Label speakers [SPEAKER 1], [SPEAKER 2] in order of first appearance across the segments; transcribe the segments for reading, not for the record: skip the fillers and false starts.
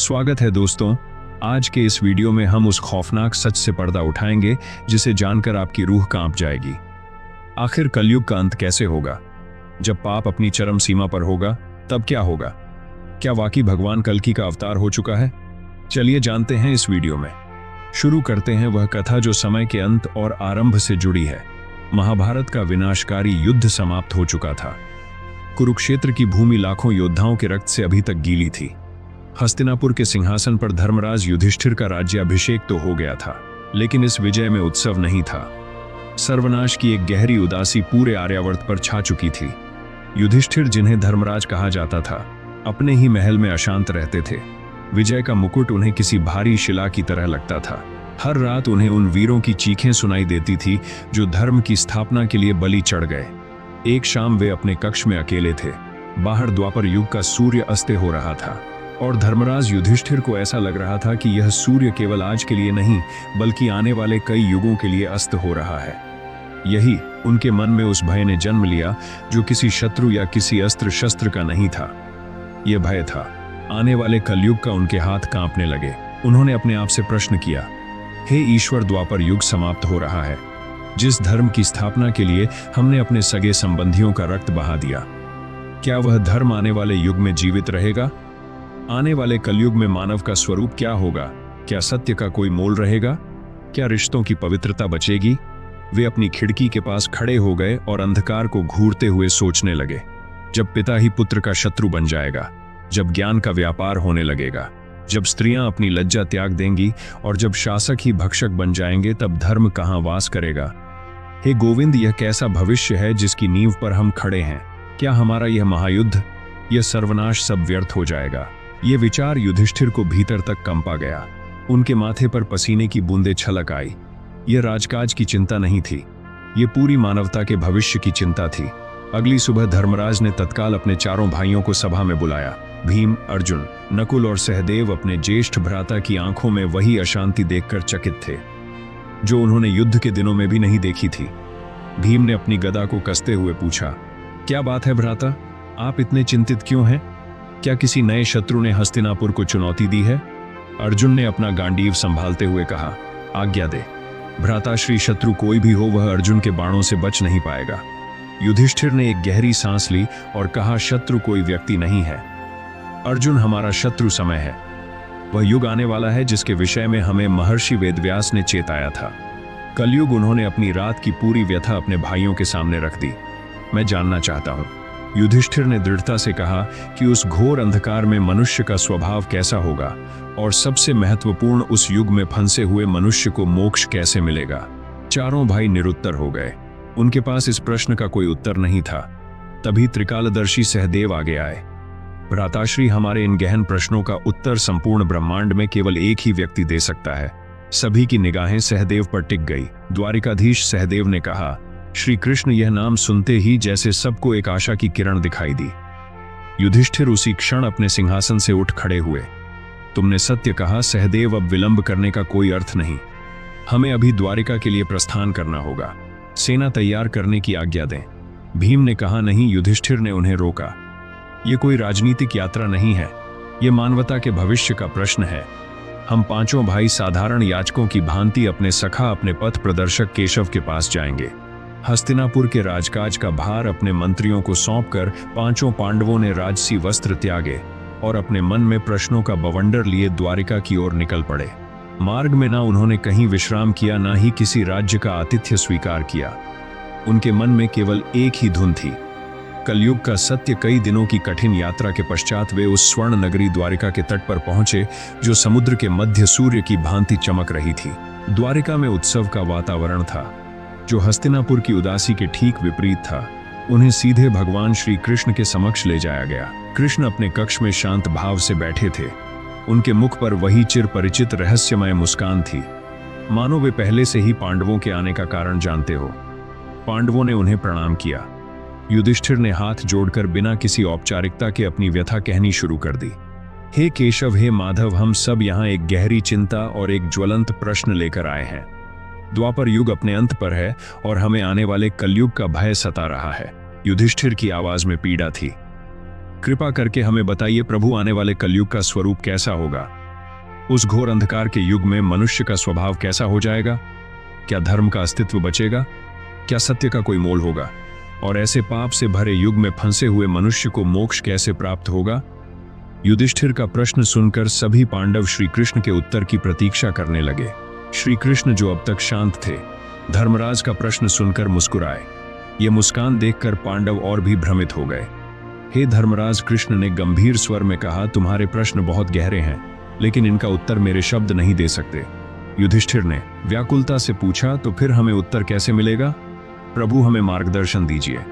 [SPEAKER 1] स्वागत है दोस्तों। आज के इस वीडियो में हम उस खौफनाक सच से पर्दा उठाएंगे जिसे जानकर आपकी रूह कांप जाएगी। आखिर कलयुग का अंत कैसे होगा? जब पाप अपनी चरम सीमा पर होगा तब क्या होगा? क्या वाकई भगवान कल्कि का अवतार हो चुका है? चलिए जानते हैं इस वीडियो में। शुरू करते हैं वह कथा जो समय के अंत और आरंभ से जुड़ी है। महाभारत का विनाशकारी युद्ध समाप्त हो चुका था। कुरुक्षेत्र की भूमि लाखों योद्धाओं के रक्त से अभी तक गीली थी। हस्तिनापुर के सिंहासन पर धर्मराज युधिष्ठिर का राज्याभिषेक तो हो गया था, लेकिन इस विजय में उत्सव नहीं था। सर्वनाश की एक गहरी उदासी पूरे आर्यावर्त पर छा चुकी थी। युधिष्ठिर, जिन्हें धर्मराज कहा जाता था, अपने ही महल में अशांत रहते थे। विजय का मुकुट उन्हें किसी भारी शिला की तरह लगता था। हर रात उन्हें उन वीरों की चीखें सुनाई देती थी जो धर्म की स्थापना के लिए बलि चढ़ गए। एक शाम वे अपने कक्ष में अकेले थे। बाहर द्वापर युग का सूर्य अस्त हो रहा था और धर्मराज युधिष्ठिर को ऐसा लग रहा था कि यह सूर्य केवल आज के लिए नहीं बल्कि आने वाले कई युगों के लिए अस्त हो रहा है। यही उनके मन में उस भय ने जन्म लिया जो किसी शत्रु या किसी अस्त्र शस्त्र का नहीं था। यह भय था आने वाले कलयुग का। उनके हाथ कांपने लगे। उन्होंने अपने आप से प्रश्न किया, हे ईश्वर, द्वापर युग समाप्त हो रहा है। जिस धर्म की स्थापना के लिए हमने अपने सगे संबंधियों का रक्त बहा दिया, क्या वह धर्म आने वाले युग में जीवित रहेगा? आने वाले कलयुग में मानव का स्वरूप क्या होगा? क्या सत्य का कोई मोल रहेगा? क्या रिश्तों की पवित्रता बचेगी? वे अपनी खिड़की के पास खड़े हो गए और अंधकार को घूरते हुए सोचने लगे। जब पिता ही पुत्र का शत्रु बन जाएगा, जब ज्ञान का व्यापार होने लगेगा, जब स्त्रियां अपनी लज्जा त्याग देंगी और जब शासक ही भक्षक बन जाएंगे, तब धर्म कहां वास करेगा? हे गोविंद, यह कैसा भविष्य है जिसकी नींव पर हम खड़े हैं? क्या हमारा यह महायुद्ध, यह सर्वनाश सब व्यर्थ हो जाएगा? ये विचार युधिष्ठिर को भीतर तक कंपा गया। उनके माथे पर पसीने की बूंदें छलक आई। यह राजकाज की चिंता नहीं थी, ये पूरी मानवता के भविष्य की चिंता थी। अगली सुबह धर्मराज ने तत्काल अपने चारों भाइयों को सभा में बुलाया। भीम, अर्जुन, नकुल और सहदेव अपने ज्येष्ठ भ्राता की आंखों में वही अशांति देखकर चकित थे जो उन्होंने युद्ध के दिनों में भी नहीं देखी थी। भीम ने अपनी गदा को कसते हुए पूछा, क्या बात है भ्राता, आप इतने चिंतित क्यों हैं? क्या किसी नए शत्रु ने हस्तिनापुर को चुनौती दी है? अर्जुन ने अपना गांडीव संभालते हुए कहा, आज्ञा दे भ्राता श्री, शत्रु कोई भी हो वह अर्जुन के बाणों से बच नहीं पाएगा। युधिष्ठिर ने एक गहरी सांस ली और कहा, शत्रु कोई व्यक्ति नहीं है अर्जुन, हमारा शत्रु समय है। वह युग आने वाला है जिसके विषय में हमें महर्षि वेदव्यास ने चेताया था। कलयुग। उन्होंने अपनी रात की पूरी व्यथा अपने भाइयों के सामने रख दी। मैं जानना चाहता हूं, युधिष्ठिर ने दृढ़ता से कहा, कि उस घोर अंधकार में मनुष्य का स्वभाव कैसा होगा और सबसे महत्वपूर्ण, उस युग में फंसे हुए मनुष्य को मोक्ष कैसे मिलेगा? चारों भाई निरुत्तर हो गए। उनके पास इस प्रश्न का कोई उत्तर नहीं था। तभी त्रिकालदर्शी सहदेव आगे आए। भ्राताश्री, हमारे इन गहन प्रश्नों का उत्तर संपूर्ण ब्रह्मांड में केवल एक ही व्यक्ति दे सकता है। सभी की निगाहें सहदेव पर टिक गई। द्वारिकाधीश सहदेव ने कहा, श्री कृष्ण। यह नाम सुनते ही जैसे सबको एक आशा की किरण दिखाई दी। युधिष्ठिर उसी क्षण अपने सिंहासन से उठ खड़े हुए। तुमने सत्य कहा सहदेव, अब विलंब करने का कोई अर्थ नहीं। हमें अभी द्वारिका के लिए प्रस्थान करना होगा। सेना तैयार करने की आज्ञा दें। भीम ने कहा, नहीं। युधिष्ठिर ने उन्हें रोका। यह कोई राजनीतिक यात्रा नहीं है, यह मानवता के भविष्य का प्रश्न है। हम पांचों भाई साधारण याचकों की भांति अपने सखा, अपने पथ प्रदर्शक केशव के पास जाएंगे। हस्तिनापुर के राजकाज का भार अपने मंत्रियों को सौंपकर पांचों पांडवों ने राजसी वस्त्र त्यागे और अपने मन में प्रश्नों का बवंडर लिए द्वारिका की ओर निकल पड़े। मार्ग में ना उन्होंने कहीं विश्राम किया, ना ही किसी राज्य का आतिथ्य स्वीकार किया। उनके मन में केवल एक ही धुन थी, कलयुग का सत्य। कई दिनों की कठिन यात्रा के पश्चात वे उस स्वर्ण नगरी द्वारिका के तट पर पहुंचे जो समुद्र के मध्य सूर्य की भांति चमक रही थी। द्वारिका में उत्सव का वातावरण था जो हस्तिनापुर की उदासी के ठीक विपरीत था। उन्हें सीधे भगवान श्री कृष्ण के समक्ष ले जाया गया। कृष्ण अपने कक्ष में शांत भाव से बैठे थे। उनके मुख पर वही चिर परिचित रहस्यमय मुस्कान थी, मानो वे पहले से ही पांडवों के आने का कारण जानते हो। पांडवों ने उन्हें प्रणाम किया। युधिष्ठिर ने हाथ जोड़कर बिना किसी औपचारिकता के अपनी व्यथा कहनी शुरू कर दी। हे केशव, हे माधव, हम सब यहाँ एक गहरी चिंता और एक ज्वलंत प्रश्न लेकर आए हैं। द्वापर युग अपने अंत पर है और हमें आने वाले कलयुग का भय सता रहा है। युधिष्ठिर की आवाज में पीड़ा थी। कृपा करके हमें बताइए प्रभु, आने वाले कलयुग का स्वरूप कैसा होगा? उस घोर अंधकार के युग में मनुष्य का स्वभाव कैसा हो जाएगा? क्या धर्म का अस्तित्व बचेगा? क्या सत्य का कोई मोल होगा? और ऐसे पाप से भरे युग में फंसे हुए मनुष्य को मोक्ष कैसे प्राप्त होगा? युधिष्ठिर का प्रश्न सुनकर सभी पांडव श्री कृष्ण के उत्तर की प्रतीक्षा करने लगे। श्री कृष्ण, जो अब तक शांत थे, धर्मराज का प्रश्न सुनकर मुस्कुराए। ये मुस्कान देखकर पांडव और भी भ्रमित हो गए। हे धर्मराज, कृष्ण ने गंभीर स्वर में कहा, तुम्हारे प्रश्न बहुत गहरे हैं, लेकिन इनका उत्तर मेरे शब्द नहीं दे सकते। युधिष्ठिर ने व्याकुलता से पूछा, तो फिर हमें उत्तर कैसे मिलेगा? प्रभु, हमें मार्गदर्शन दीजिए।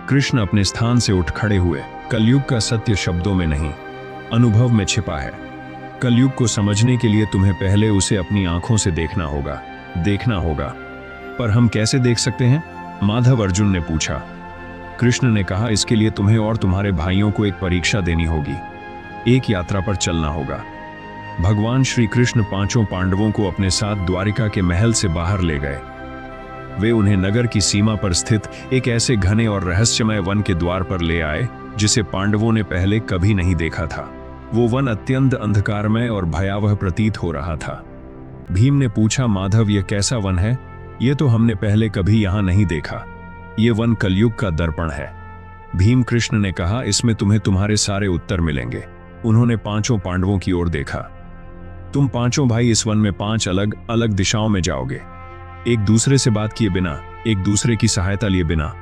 [SPEAKER 1] कृष्ण अपने स्थान से उठ खड़े हुए। कलयुग का सत्य शब्दों में नहीं, अनुभव में छिपा है। कलयुग को समझने के लिए तुम्हें पहले उसे अपनी आंखों से देखना होगा। पर हम कैसे देख सकते हैं? माधव अर्जुन ने पूछा। कृष्ण ने कहा, इसके लिए तुम्हें और तुम्हारे भाइयों को एक परीक्षा देनी होगी, एक यात्रा पर चलना होगा। भगवान श्री कृष्ण पांचों पांडवों को अपने साथ द्वारिका के महल से बाहर ले गए। वे उन्हें नगर की सीमा पर स्थित एक ऐसे घने और रहस्यमय वन के द्वार पर ले आए जिसे पांडवों ने पहले कभी नहीं देखा था। वो वन अत्यंत अंधकारमय और भयावह प्रतीत हो रहा था। भीम ने पूछा, माधव, यह कैसा वन है? ये तो हमने पहले कभी यहां नहीं देखा। ये वन कलयुग का दर्पण है। भीम कृष्ण ने कहा, इसमें तुम्हें तुम्हारे सारे उत्तर मिलेंगे। उन्होंने पांचों पांडवों की ओर देखा। तुम पांचों भाई इस वन में 5 अलग अलग दिशाओं में जाओगे, एक दूसरे से बात किए बिना, एक दूसरे की सहायता लिए बिना।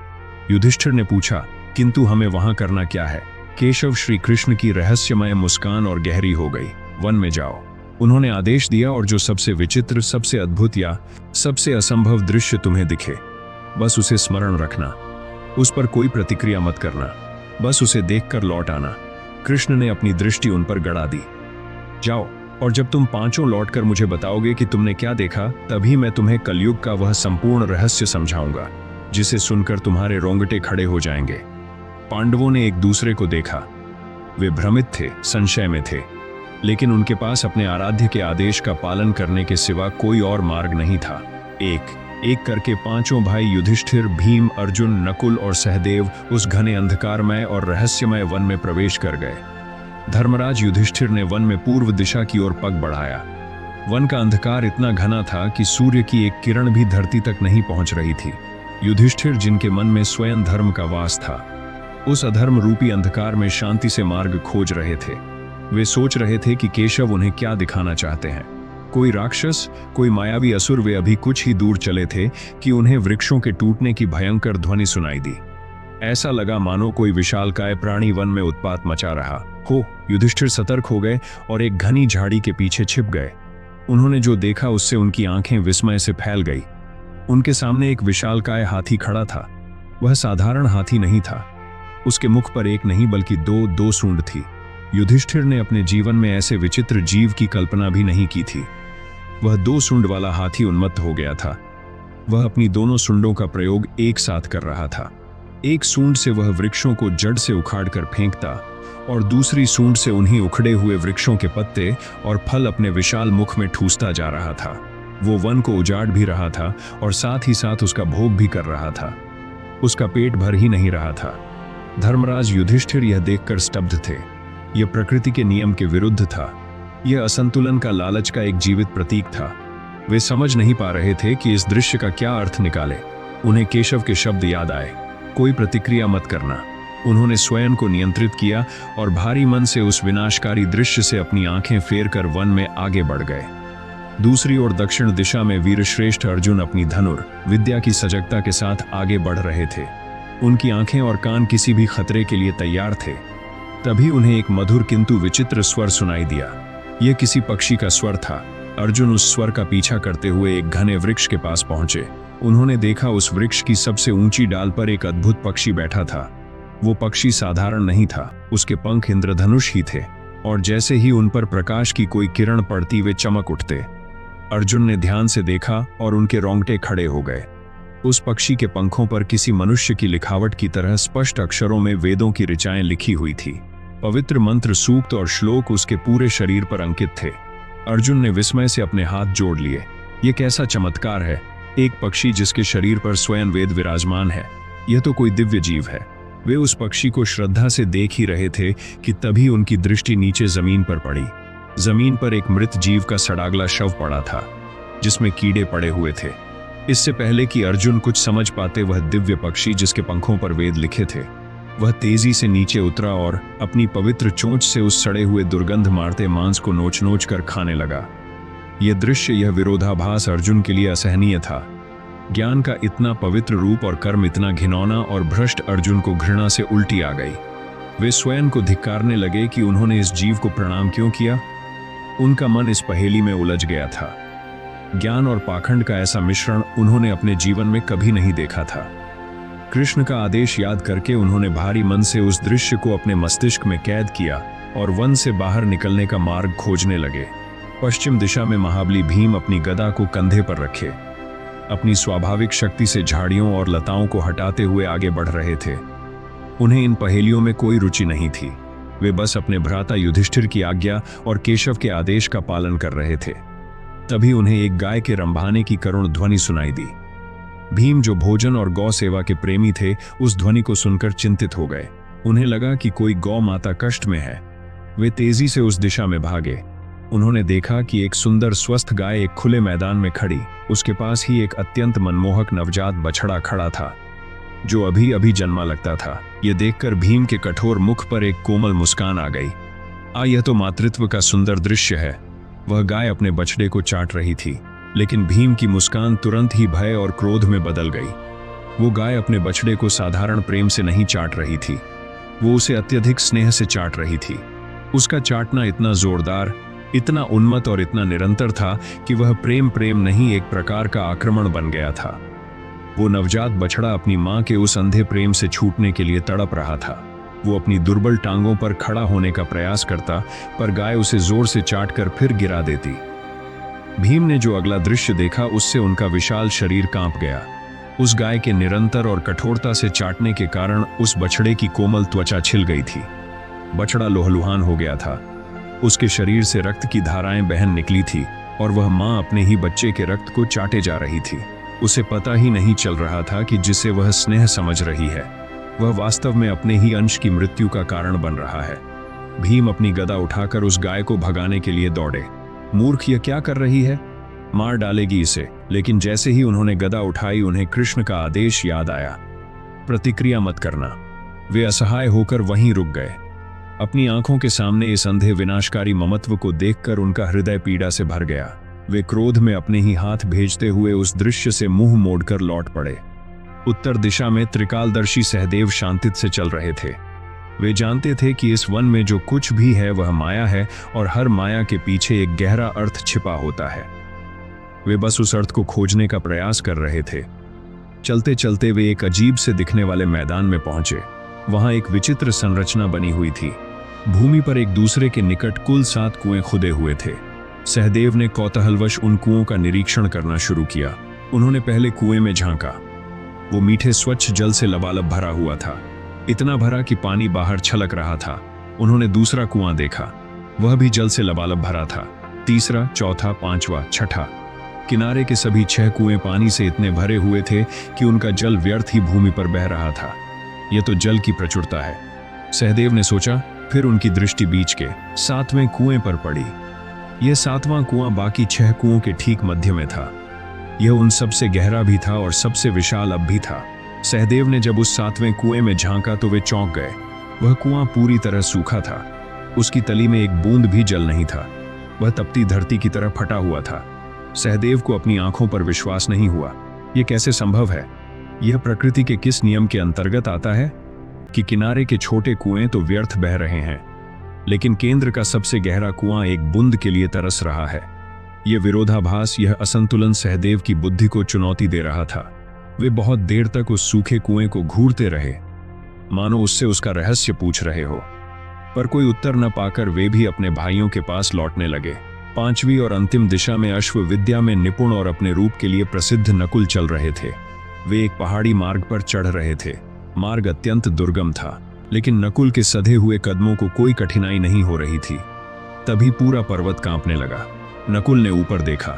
[SPEAKER 1] युधिष्ठिर ने पूछा, किंतु हमें वहां करना क्या है? केशव श्री कृष्ण की रहस्यमय मुस्कान और गहरी हो गई। वन में जाओ, उन्होंने आदेश दिया, और जो सबसे विचित्र, सबसे अद्भुत या सबसे असंभव दृश्य तुम्हें दिखे, बस उसे स्मरण रखना। उस पर कोई प्रतिक्रिया मत करना, बस उसे देखकर लौट आना। कृष्ण ने अपनी दृष्टि उन पर गड़ा दी। जाओ, और जब तुम पांचों लौटकर मुझे बताओगे कि तुमने क्या देखा, तभी मैं तुम्हें कलयुग का वह संपूर्ण रहस्य समझाऊंगा, जिसे सुनकर तुम्हारे रोंगटे खड़े हो जाएंगे। पांडवों ने एक दूसरे को देखा। वे भ्रमित थे, संशय में थे, लेकिन उनके पास अपने आराध्य के आदेश का पालन करने के सिवा कोई और मार्ग नहीं था। एक एक करके पांचों भाई युधिष्ठिर, भीम, अर्जुन, नकुल और सहदेव उस घने अंधकारमय और रहस्यमय वन में प्रवेश कर गए। धर्मराज युधिष्ठिर ने वन में पूर्व दिशा की ओर पग बढ़ाया। वन का अंधकार इतना घना था कि सूर्य की एक किरण भी धरती तक नहीं पहुंच रही थी। युधिष्ठिर, जिनके मन में स्वयं धर्म का वास था, उस अधर्म रूपी अंधकार में शांति से मार्ग खोज रहे थे। वे सोच रहे थे कि केशव उन्हें क्या दिखाना चाहते हैं। कोई राक्षस, कोई मायावी असुर। वे अभी कुछ ही दूर चले थे कि उन्हें वृक्षों के टूटने की भयंकर ध्वनि सुनाई दी। ऐसा लगा मानो कोई विशालकाय प्राणी वन में उत्पात मचा रहा हो। युधिष्ठिर सतर्क हो गए और एक घनी झाड़ी के पीछे छिप गए। उन्होंने जो देखा उससे उनकी आंखें विस्मय से फैल गई। उनके सामने एक विशालकाय हाथी खड़ा था। वह साधारण हाथी नहीं था। उसके मुख पर एक नहीं बल्कि दो सूंड थी। युधिष्ठिर ने अपने जीवन में ऐसे विचित्र जीव की कल्पना भी नहीं की थी। वह 2 सूंड वाला हाथी उन्मत्त हो गया था। वह अपनी दोनों सूंडों का प्रयोग एक साथ कर रहा था। एक सूंड से वह वृक्षों को जड़ से उखाड़कर फेंकता और दूसरी सूंड से उन्हीं उखड़े हुए वृक्षों के पत्ते और फल अपने विशाल मुख में ठूसता जा रहा था। वो वन को उजाड़ भी रहा था और साथ ही साथ उसका भोग भी कर रहा था। उसका पेट भर ही नहीं रहा था। धर्मराज युधिष्ठिर यह देखकर स्तब्ध थे। यह प्रकृति के नियम के विरुद्ध था। यह असंतुलन का, लालच का एक जीवित प्रतीक था। वे समझ नहीं पा रहे थे कि इस दृश्य का क्या अर्थ निकाले। उन्हें केशव के शब्द याद आए, कोई प्रतिक्रिया मत करना। उन्होंने स्वयं को नियंत्रित किया और भारी मन से उस विनाशकारी दृश्य से अपनी आंखें फेर कर वन में आगे बढ़ गए। दूसरी ओर दक्षिण दिशा में वीरश्रेष्ठ अर्जुन अपनी धनुर विद्या की सजगता के साथ आगे बढ़ रहे थे। उनकी आंखें और कान किसी भी खतरे के लिए तैयार थे। तभी उन्हें एक मधुर किंतु विचित्र स्वर सुनाई दिया। यह किसी पक्षी का स्वर था। अर्जुन उस स्वर का पीछा करते हुए एक घने वृक्ष के पास पहुंचे। उन्होंने देखा उस वृक्ष की सबसे ऊंची डाल पर एक अद्भुत पक्षी बैठा था। वो पक्षी साधारण नहीं था, उसके पंख इंद्रधनुष ही थे और जैसे ही उन पर प्रकाश की कोई किरण पड़ती वे चमक उठते। अर्जुन ने ध्यान से देखा और उनके रोंगटे खड़े हो गए। उस पक्षी के पंखों पर किसी मनुष्य की लिखावट की तरह स्पष्ट अक्षरों में वेदों की ऋचाएं लिखी हुई थी। पवित्र मंत्र, सूक्त और श्लोक उसके पूरे शरीर पर अंकित थे। अर्जुन ने विस्मय से अपने हाथ जोड़ लिए। यह कैसा चमत्कार है! एक पक्षी जिसके शरीर पर स्वयं वेद विराजमान है। यह तो कोई दिव्य जीव है। वे उस पक्षी को श्रद्धा से देख ही रहे थे कि तभी उनकी दृष्टि नीचे जमीन पर पड़ी। जमीन पर एक मृत जीव का सड़ागला शव पड़ा था, जिसमें कीड़े पड़े हुए थे। इससे पहले कि अर्जुन कुछ समझ पाते, वह दिव्य पक्षी जिसके पंखों पर वेद लिखे थे, वह तेजी से नीचे उतरा और अपनी पवित्र चोंच से उस सड़े हुए दुर्गंध मारते मांस को नोच नोच कर खाने लगा। यह दृश्य, यह विरोधाभास अर्जुन के लिए असहनीय था। ज्ञान का इतना पवित्र रूप और कर्म इतना घिनौना और भ्रष्ट अर्जुन को घृणा से उल्टी आ गई। वे स्वयं को धिक्कारने लगे कि उन्होंने इस जीव को प्रणाम क्यों किया। उनका मन इस पहेली में उलझ गया था। ज्ञान और पाखंड का ऐसा मिश्रण उन्होंने अपने जीवन में कभी नहीं देखा था। कृष्ण का आदेश याद करके उन्होंने भारी मन से उस दृश्य को अपने मस्तिष्क में कैद किया और वन से बाहर निकलने का मार्ग खोजने लगे। पश्चिम दिशा में महाबली भीम अपनी गदा को कंधे पर रखे अपनी स्वाभाविक शक्ति से झाड़ियों और लताओं को हटाते हुए आगे बढ़ रहे थे। उन्हें इन पहेलियों में कोई रुचि नहीं थी। वे बस अपने भ्राता युधिष्ठिर की आज्ञा और केशव के आदेश का पालन कर रहे थे। तभी उन्हें एक गाय के रंभाने की करुण ध्वनि सुनाई दी। भीम, जो भोजन और गौ सेवा के प्रेमी थे, उस ध्वनि को सुनकर चिंतित हो गए। उन्हें लगा कि कोई गौ माता कष्ट में है। वे तेजी से उस दिशा में भागे। उन्होंने देखा कि एक सुंदर स्वस्थ गाय एक खुले मैदान में खड़ी, उसके पास ही एक अत्यंत मनमोहक नवजात बछड़ा खड़ा था, जो अभी अभी जन्मा लगता था। यह देखकर भीम के कठोर मुख पर एक कोमल मुस्कान आ गई। यह तो मातृत्व का सुंदर दृश्य है। वह गाय अपने बछड़े को चाट रही थी, लेकिन भीम की मुस्कान तुरंत ही भय और क्रोध में बदल गई। वो गाय अपने बछड़े को साधारण प्रेम से नहीं चाट रही थी, वो उसे अत्यधिक स्नेह से चाट रही थी। उसका चाटना इतना जोरदार, इतना उन्मत्त और इतना निरंतर था कि वह प्रेम नहीं, एक प्रकार का आक्रमण बन गया था। वो नवजात बछड़ा अपनी मां के उस अंधे प्रेम से छूटने के लिए तड़प रहा था। वो अपनी दुर्बल टांगों पर खड़ा होने का प्रयास करता, पर गाय उसे जोर से चाटकर फिर गिरा देती। भीम ने जो अगला दृश्य देखा, उससे उनका विशाल शरीर कांप गया। उस गाय के निरंतर और कठोरता से चाटने के कारण उस बछड़े की कोमल त्वचा छिल गई थी। बछड़ा लोहलुहान हो गया था। उसके शरीर से रक्त की धाराएं बहन निकली थी और वह मां अपने ही बच्चे के रक्त को चाटे जा रही थी। उसे पता ही नहीं चल रहा था कि जिसे वह स्नेह समझ रही है, वह वास्तव में अपने ही अंश की मृत्यु का कारण बन रहा है। भीम अपनी गदा उठाकर उस गाय को भगाने के लिए दौड़े। मूर्ख, यह क्या कर रही है, मार डालेगी इसे। लेकिन जैसे ही उन्होंने गदा उठाई, उन्हें कृष्ण का आदेश याद आया, प्रतिक्रिया मत करना। वे असहाय होकर वहीं रुक गए। अपनी आंखों के सामने इस अंधे विनाशकारी ममत्व को देखकर उनका हृदय पीड़ा से भर गया। वे क्रोध में अपने ही हाथ भेजते हुए उस दृश्य से मुंह मोड़कर लौट पड़े। उत्तर दिशा में त्रिकालदर्शी सहदेव शांतित से चल रहे थे। वे जानते थे कि इस वन में जो कुछ भी है वह माया है और हर माया के पीछे एक गहरा अर्थ छिपा होता है। वे बस उस अर्थ को खोजने का प्रयास कर रहे थे। चलते चलते वे एक अजीब से दिखने वाले मैदान में पहुंचे। वहां एक विचित्र संरचना बनी हुई थी। भूमि पर एक दूसरे के निकट कुल 7 कुएं खुदे हुए थे। सहदेव ने कौतूहलवश उन कुओं का निरीक्षण करना शुरू किया। उन्होंने पहले कुएं में झांका। वो मीठे स्वच्छ जल से लबालब भरा हुआ था, इतना भरा कि पानी बाहर छलक रहा था। उन्होंने दूसरा कुआं देखा, वह भी जल से लबालब भरा था। तीसरा, चौथा, पांचवा, छठा। किनारे के सभी 6 कुएं पानी से इतने भरे हुए थे कि उनका जल व्यर्थ ही भूमि पर बह रहा था। यह तो जल की प्रचुरता है, सहदेव ने सोचा। फिर उनकी दृष्टि बीच के 7वें कुएं पर पड़ी। यह 7वां कुआं बाकी 6 कुओं के ठीक मध्य में था। यह उन सबसे गहरा भी था और सबसे विशाल अब भी था। सहदेव ने जब उस 7वें कुएं में झांका तो वे चौंक गए। वह कुआं पूरी तरह सूखा था। उसकी तली में एक बूंद भी जल नहीं था। वह तपती धरती की तरह फटा हुआ था। सहदेव को अपनी आंखों पर विश्वास नहीं हुआ। यह कैसे संभव है? यह प्रकृति के किस नियम के अंतर्गत आता है कि किनारे के छोटे कुएं तो व्यर्थ बह रहे हैं, लेकिन केंद्र का सबसे गहरा कुआं एक बूंद के लिए तरस रहा है। यह विरोधाभास, यह असंतुलन सहदेव की बुद्धि को चुनौती दे रहा था। वे बहुत देर तक उस सूखे कुएं को घूरते रहे, मानो उससे उसका रहस्य पूछ रहे हो, पर कोई उत्तर न पाकर वे भी अपने भाइयों के पास लौटने लगे। 5वीं और अंतिम दिशा में अश्व विद्या में निपुण और अपने रूप के लिए प्रसिद्ध नकुल चल रहे थे। वे एक पहाड़ी मार्ग पर चढ़ रहे थे। मार्ग अत्यंत दुर्गम था, लेकिन नकुल के सधे हुए कदमों को कोई कठिनाई नहीं हो रही थी। तभी पूरा पर्वत कांपने लगा। नकुल ने ऊपर देखा।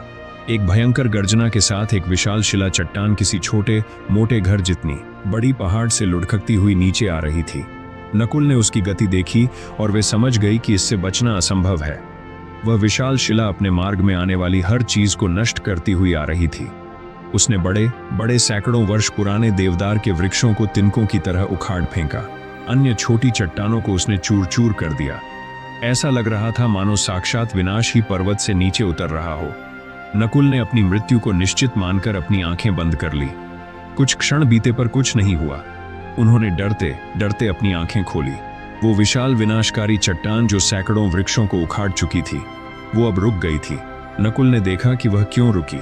[SPEAKER 1] एक भयंकर गर्जना के साथ एक विशाल शिला चट्टान किसी छोटे मोटे घर जितनी बड़ी पहाड़ से लुढ़कती हुई नीचे आ रही थी। नकुल ने उसकी गति देखी और वे समझ गई कि इससे बचना असंभव है। वह विशाल शिला अपने मार्ग में आने वाली हर चीज को नष्ट करती हुई आ रही थी। उसने बड़े बड़े सैकड़ों वर्ष पुराने देवदार के वृक्षों को तिनकों की तरह उखाड़ फेंका। अन्य छोटी चट्टानों को उसने चूर चूर कर दिया। ऐसा लग रहा था मानो साक्षात विनाश ही पर्वत से नीचे उतर रहा हो। नकुल ने अपनी मृत्यु को निश्चित मानकर अपनी आंखें बंद कर ली। कुछ क्षण बीते पर कुछ नहीं हुआ। उन्होंने डरते डरते अपनी आंखें खोली। वो विशाल विनाशकारी चट्टान जो सैकड़ों वृक्षों को उखाड़ चुकी थी, वो अब रुक गई थी। नकुल ने देखा कि वह क्यों रुकी।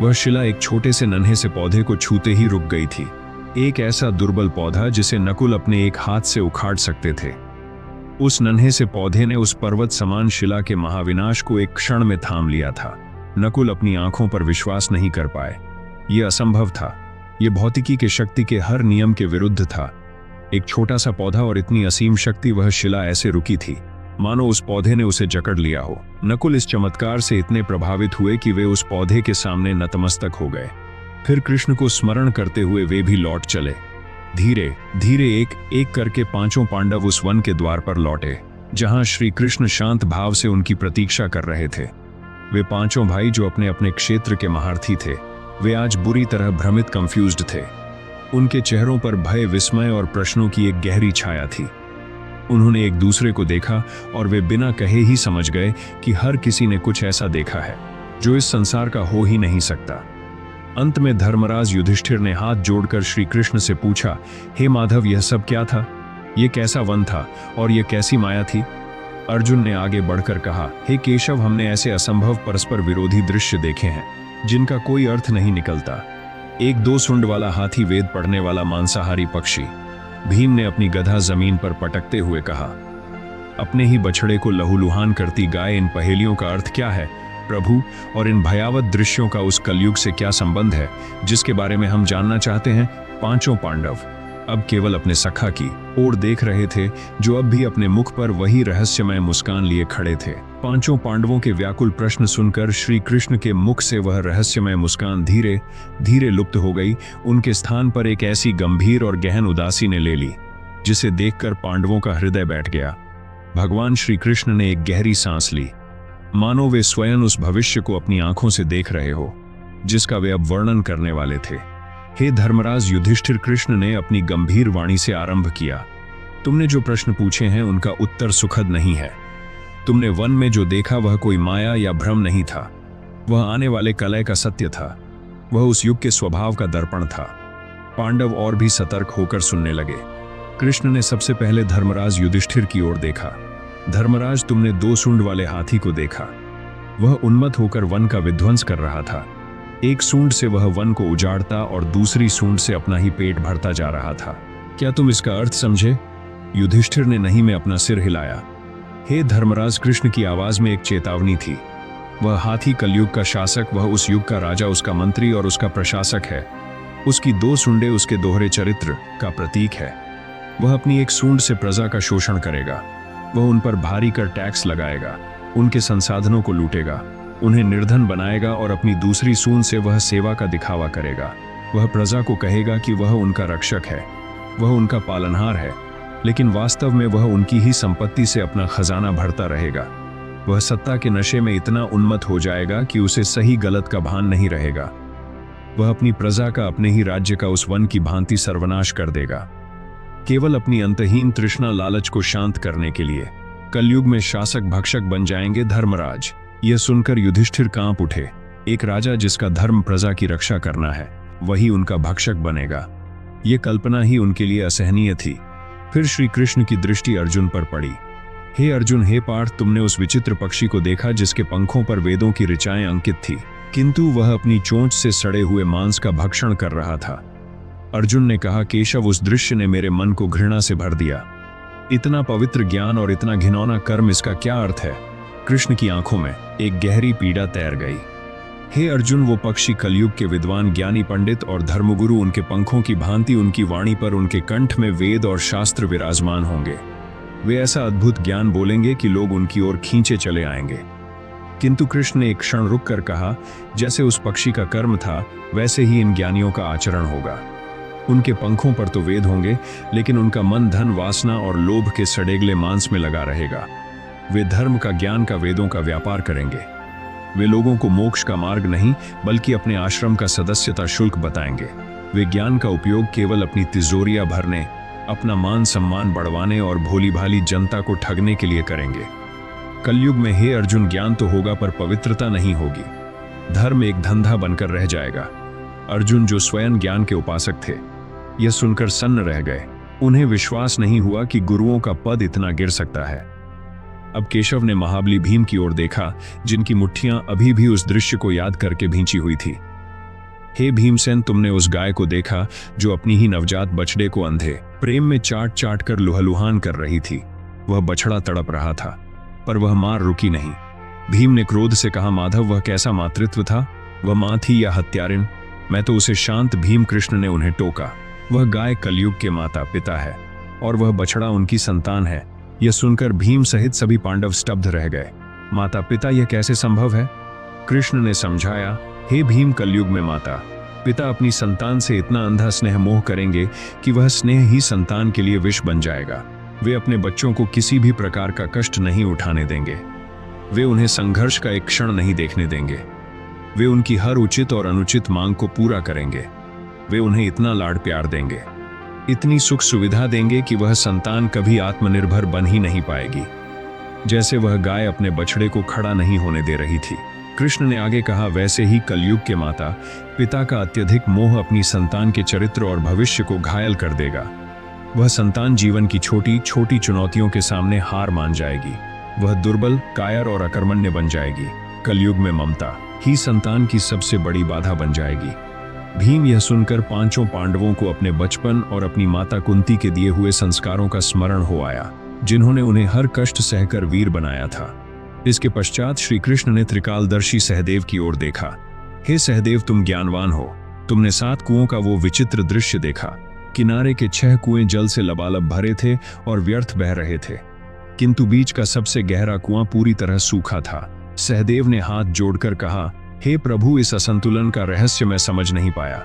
[SPEAKER 1] वह शिला एक छोटे से नन्हे से पौधे को छूते ही रुक गई थी। एक ऐसा दुर्बल पौधा जिसे नकुल अपने एक हाथ से उखाड़ सकते थे। उस नन्हे से पौधे ने उस पर्वत समान शिला के महाविनाश को एक क्षण में थाम लिया था। नकुल अपनी आंखों पर विश्वास नहीं कर पाए। यह असंभव था। यह भौतिकी के शक्ति के हर नियम के विरुद्ध था। एक छोटा सा पौधा और इतनी असीम शक्ति, वह शिला ऐसे रुकी थी मानो उस पौधे ने उसे जकड़ लिया हो। नकुल इस चमत्कार से इतने प्रभावित हुए कि वे उस पौधे के सामने नतमस्तक हो गए। फिर कृष्ण को स्मरण करते हुए वे भी लौट चले। धीरे धीरे एक एक करके पांचों पांडव उस वन के द्वार पर लौटे, जहां श्री कृष्ण शांत भाव से उनकी प्रतीक्षा कर रहे थे। वे पांचों भाई जो अपने अपने क्षेत्र के महारथी थे, वे आज बुरी तरह भ्रमित कंफ्यूज्ड थे। उनके चेहरों पर भय, विस्मय और प्रश्नों की एक गहरी छाया थी। उन्होंने एक दूसरे को देखा और वे बिना कहे ही समझ गए कि हर किसी ने कुछ ऐसा देखा है जो इस संसार का हो ही नहीं सकता। अंत में धर्मराज युधिष्ठिर ने हाथ जोड़कर श्री कृष्ण से पूछा, हे माधव, यह सब क्या था? यह कैसा वन था और यह कैसी माया थी? अर्जुन ने आगे बढ़कर कहा, हे केशव, हमने ऐसे असंभव परस्पर विरोधी दृश्य देखे हैं जिनका कोई अर्थ नहीं निकलता। एक दो सुंड वाला हाथी, वेद पढ़ने वाला मांसाहारी पक्षी। भीम ने अपनी गधा जमीन पर पटकते हुए कहा, अपने ही बछड़े को लहूलुहान करती गाय। इन पहेलियों का अर्थ क्या है प्रभु? और इन भयावह दृश्यों का उस कलयुग से क्या संबंध है जिसके बारे में हम जानना चाहते हैं? पांचों पांडव अब केवल अपने सखा की ओर देख रहे थे, जो अब भी अपने मुख पर वही रहस्यमय मुस्कान लिए खड़े थे। पांचों पांडवों के व्याकुल प्रश्न सुनकर श्री कृष्ण के मुख से वह रहस्यमय मुस्कान धीरे धीरे लुप्त हो गई। उनके स्थान पर एक ऐसी गंभीर और गहन उदासी ने ले ली जिसे देखकर पांडवों का हृदय बैठ गया। भगवान श्री कृष्ण ने एक गहरी सांस ली, मानो वे स्वयं उस भविष्य को अपनी आंखों से देख रहे हो जिसका वे अब वर्णन करने वाले थे। हे धर्मराज युधिष्ठिर, कृष्ण ने अपनी गंभीर वाणी से आरंभ किया, तुमने जो प्रश्न पूछे हैं उनका उत्तर सुखद नहीं है। तुमने वन में जो देखा वह कोई माया या भ्रम नहीं था, वह आने वाले कलय का सत्य था। वह उस युग के स्वभाव का दर्पण था। पांडव और भी सतर्क होकर सुनने लगे। कृष्ण ने सबसे पहले धर्मराज युधिष्ठिर की ओर देखा। धर्मराज, तुमने दो सूंड वाले हाथी को देखा। वह उन्मत्त होकर वन का विध्वंस कर रहा था। एक सूंड से वह वन को उजाड़ता और दूसरी सूंड से अपना ही पेट भरता जा रहा था। क्या तुम इसका अर्थ समझे? युधिष्ठिर ने नहीं में अपना सिर हिलाया। हे धर्मराज, कृष्ण की आवाज में एक चेतावनी थी। वह हाथी कलयुग का शासक, वह उस युग का राजा, उसका मंत्री और उसका प्रशासक है। उसकी दो सूंडें उसके दोहरे चरित्र का प्रतीक है। वह अपनी एक सूंड से प्रजा का शोषण करेगा। वह उन पर भारी कर टैक्स लगाएगा, उनके संसाधनों को लूटेगा, उन्हें निर्धन बनाएगा और अपनी दूसरी सूंड से वह सेवा का दिखावा करेगा। वह प्रजा को कहेगा कि वह उनका रक्षक है, वह उनका पालनहार है, लेकिन वास्तव में वह उनकी ही संपत्ति से अपना खजाना भरता रहेगा। वह सत्ता के नशे में इतना उन्मत्त हो जाएगा कि उसे सही गलत का भान नहीं रहेगा। वह अपनी प्रजा का, अपने ही राज्य का उस वन की भांति सर्वनाश कर देगा, केवल अपनी अंतहीन तृष्णा लालच को शांत करने के लिए। कलयुग में शासक भक्षक बन जाएंगे धर्मराज। यह सुनकर युधिष्ठिर कांप उठे। एक राजा जिसका धर्म प्रजा की रक्षा करना है, वही उनका भक्षक बनेगा। यह कल्पना ही उनके लिए असहनीय थी। फिर श्री कृष्ण की दृष्टि अर्जुन पर पड़ी। हे अर्जुन, हे पार्थ, तुमने उस विचित्र पक्षी को देखा जिसके पंखों पर वेदों की ऋचाएं अंकित थी, किंतु वह अपनी चोंच से सड़े हुए मांस का भक्षण कर रहा था। अर्जुन ने कहा, केशव, उस दृश्य ने मेरे मन को घृणा से भर दिया। इतना पवित्र ज्ञान और इतना घिनौना कर्म, इसका क्या अर्थ है? कृष्ण की आंखों में एक गहरी पीड़ा तैर गई। हे अर्जुन, वो पक्षी कलयुग के विद्वान, ज्ञानी, पंडित और धर्मगुरु, उनके पंखों की भांति उनकी वाणी पर, उनके कंठ में वेद और शास्त्र विराजमान होंगे। वे ऐसा अद्भुत ज्ञान बोलेंगे कि लोग उनकी ओर खींचे चले आएंगे। किंतु कृष्ण ने एक क्षण रुक कर कहा, जैसे उस पक्षी का कर्म था वैसे ही इन ज्ञानियों का आचरण होगा। उनके पंखों पर तो वेद होंगे, लेकिन उनका मन धन, वासना और लोभ के सड़ेगले मांस में लगा रहेगा। वे धर्म का, ज्ञान का, वेदों का व्यापार करेंगे। वे लोगों को मोक्ष का मार्ग नहीं बल्कि अपने आश्रम का सदस्यता शुल्क बताएंगे। वे ज्ञान का उपयोग केवल अपनी तिजोरियां भरने, अपना मान सम्मान बढ़वाने और भोली भाली जनता को ठगने के लिए करेंगे। कलयुग में हे अर्जुन, ज्ञान तो होगा पर पवित्रता नहीं होगी। धर्म एक धंधा बनकर रह जाएगा। अर्जुन, जो स्वयं ज्ञान के उपासक थे, यह सुनकर सन्न रह गए। उन्हें विश्वास नहीं हुआ कि गुरुओं का पद इतना गिर सकता है। अब केशव ने महाबली भीम की ओर देखा, जिनकी मुट्ठियां अभी भी उस दृश्य को याद करके भींची हुई थी। हे भीमसेन, तुमने उस गाय को देखा जो अपनी ही नवजात बछड़े को अंधे प्रेम में चाट चाट कर लुहलुहान कर रही थी। वह बछड़ा तड़प रहा था, पर वह मार रुकी नहीं। भीम ने क्रोध से कहा, माधव, वह कैसा मातृत्व था? वह मां थी या हत्यारिन? मैं तो उसे शांत। भीम कृष्ण ने उन्हें टोका। वह गाय कलयुग के माता पिता है और वह बछड़ा उनकी संतान है। यह सुनकर भीम सहित सभी पांडव स्तब्ध रह गए। माता पिता, यह कैसे संभव है? कृष्ण ने समझाया, हे भीम, कलयुग में माता पिता अपनी संतान से इतना अंधा स्नेह मोह करेंगे कि वह स्नेह ही संतान के लिए विष बन जाएगा। वे अपने बच्चों को किसी भी प्रकार का कष्ट नहीं उठाने देंगे। वे उन्हें संघर्ष का एक क्षण नहीं देखने देंगे। वे उनकी हर उचित और अनुचित मांग को पूरा करेंगे। वे उन्हें इतना लाड प्यार देंगे, इतनी सुख सुविधा देंगे कि वह संतान कभी आत्मनिर्भर बन ही नहीं पाएगी, जैसे वह गाय अपने बछड़े को खड़ा नहीं होने दे रही थी। कृष्ण ने आगे कहा, वैसे ही कलयुग के माता पिता का अत्यधिक मोह अपनी संतान के चरित्र और भविष्य को घायल कर देगा। वह संतान जीवन की छोटी छोटी चुनौतियों के सामने हार मान जाएगी। वह दुर्बल, कायर और अकर्मण्य बन जाएगी। कलयुग में ममता ही संतान की सबसे बड़ी बाधा बन जाएगी। भीम यह सुनकर पांचों पांडवों को अपने बचपन और अपनी माता कुंती के दिए हुए संस्कारों का स्मरण हो आया, जिन्होंने उन्हें हर कष्ट सहकर वीर बनाया था। इसके पश्चात श्री कृष्ण ने त्रिकालदर्शी सहदेव की ओर देखा। हे सहदेव, तुम ज्ञानवान हो। तुमने 7 कुओं का वो विचित्र दृश्य देखा। किनारे के 6 कुएं जल से लबालब भरे थे और व्यर्थ बह रहे थे, किंतु बीच का सबसे गहरा कुआं पूरी तरह सूखा था। सहदेव ने हाथ जोड़कर कहा, हे प्रभु, इस असंतुलन का रहस्य मैं समझ नहीं पाया।